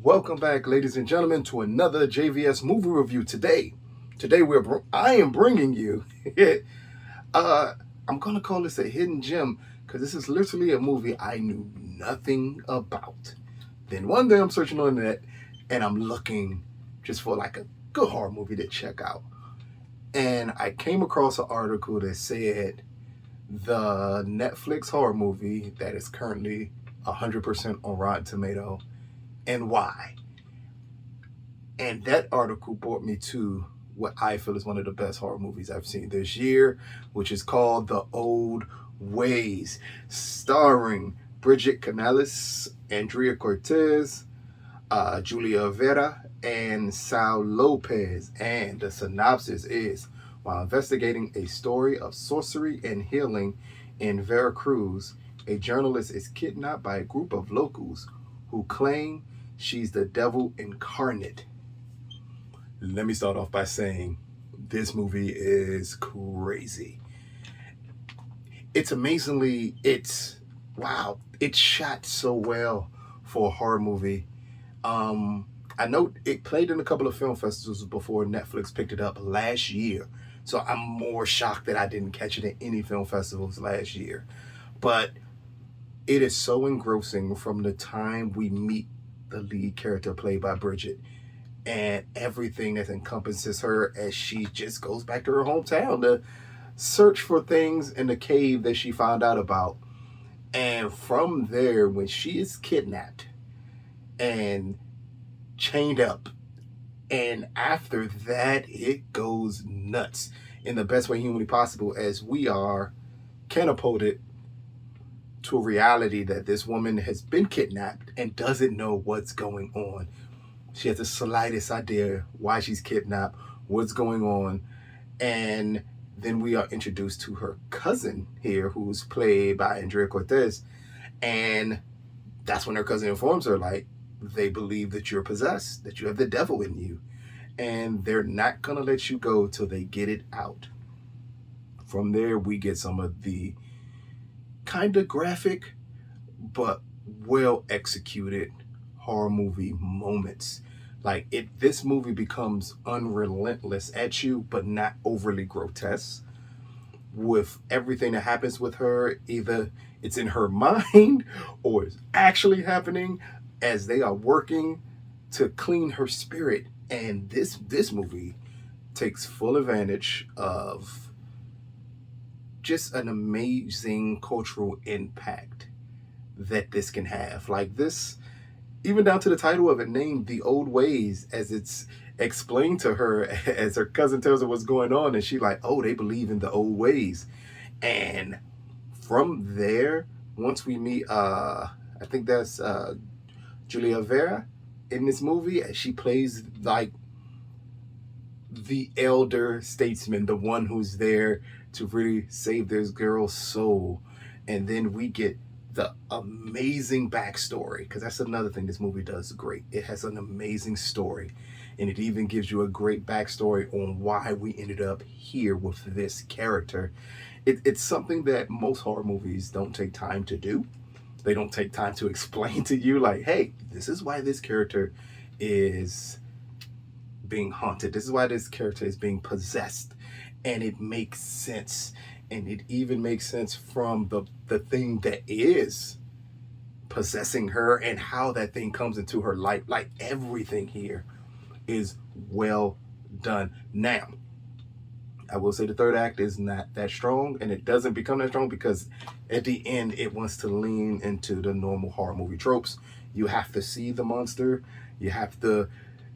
Welcome back, ladies and gentlemen, to another JVS movie review. Today I am bringing you. uh, I'm gonna call this a hidden gem because this is literally a movie I knew nothing about. Then one day I'm searching on the net and I'm looking just for like a good horror movie to check out, and I came across an article that said the Netflix horror movie that is currently 100% on Rotten Tomato and why. And that article brought me to what I feel is one of the best horror movies I've seen this year, which is called The Old Ways, starring Brigitte Canales, Andrea Cortés, Julia Vera, and Sal Lopez. And the synopsis is, while investigating a story of sorcery and healing in Veracruz, a journalist is kidnapped by a group of locals who claim she's the devil incarnate. Let me start off by saying this movie is crazy. It's shot so well for a horror movie. I know it played in a couple of film festivals before Netflix picked it up last year. So I'm more shocked that I didn't catch it at any film festivals last year. But it is so engrossing from the time we meet the lead character played by Bridget and everything that encompasses her as she just goes back to her hometown to search for things in the cave that she found out about. And from there, when she is kidnapped and chained up, and after that, it goes nuts in the best way humanly possible as we are catapulted to a reality that this woman has been kidnapped and doesn't know what's going on. She has the slightest idea why she's kidnapped, what's going on. And then we are introduced to her cousin here, who's played by Andrea Cortés. And that's when her cousin informs her, like, they believe that you're possessed, that you have the devil in you. And they're not going to let you go till they get it out. From there, we get some of the kind of graphic, but well executed horror movie moments. Like this movie becomes unrelentless at you, but not overly grotesque. With everything that happens with her, either it's in her mind or it's actually happening as they are working to clean her spirit. And this movie takes full advantage of just an amazing cultural impact that this can have. Like this, even down to the title of it, named The Old Ways, as it's explained to her as her cousin tells her what's going on, and she like, oh, they believe in the old ways. And from there, once we meet I think that's Julia Vera in this movie, and she plays like the elder statesman, the one who's there to really save this girl's soul. And then we get the amazing backstory, because that's another thing this movie does great. It has an amazing story, and it even gives you a great backstory on why we ended up here with this character. It's something that most horror movies don't take time to do. They don't take time to explain to you, like, hey, this is why this character is being haunted. This is why this character is being possessed. And it makes sense. And it even makes sense from the thing that is possessing her and how that thing comes into her life. Like everything here is well done. Now, I will say the third act is not that strong, and it doesn't become that strong because at the end it wants to lean into the normal horror movie tropes. You have to see the monster. You have to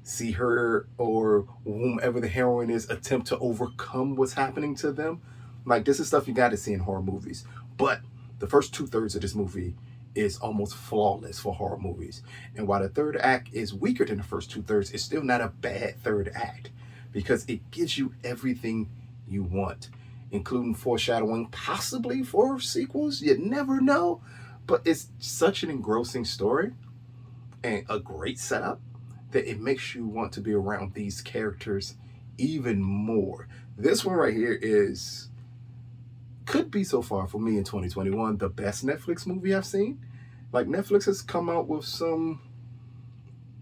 see her or whomever the heroine is attempt to overcome what's happening to them. Like, this is stuff you got to see in horror movies. But the first 2/3 of this movie is almost flawless for horror movies. And while the third act is weaker than the first 2/3, it's still not a bad third act because it gives you everything you want, including foreshadowing possibly for sequels. You never know. But it's such an engrossing story and a great setup that it makes you want to be around these characters even more. This one right here could be so far for me in 2021 the best Netflix movie I've seen. Like, Netflix has come out with some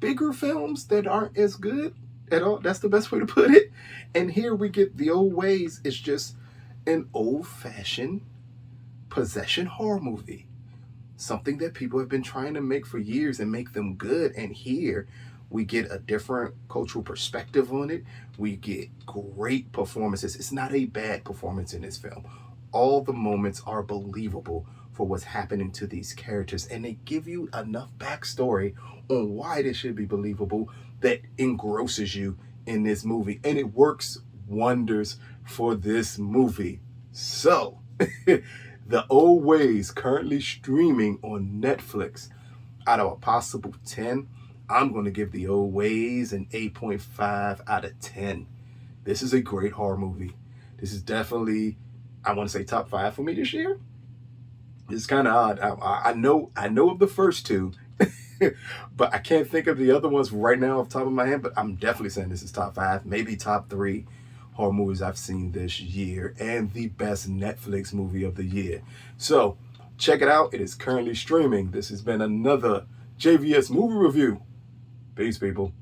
bigger films that aren't as good at all. That's the best way to put it. And here we get The Old Ways. It's just an old-fashioned possession horror movie. Something that people have been trying to make for years and make them good. And here we get a different cultural perspective on it. We get great performances. It's not a bad performance in this film. All the moments are believable for what's happening to these characters. And they give you enough backstory on why this should be believable that engrosses you in this movie. And it works wonders for this movie. So, The Old Ways, currently streaming on Netflix. Out of a possible 10, I'm going to give The Old Ways an 8.5 out of 10. This is a great horror movie. This is definitely, I want to say, top 5 for me this year. It's kind of odd. I know of the first two, but I can't think of the other ones right now off the top of my head. But I'm definitely saying this is top 5, maybe top 3 horror movies I've seen this year, and the best Netflix movie of the year. So check it out. It is currently streaming. This has been another JVS movie review. Peace, people.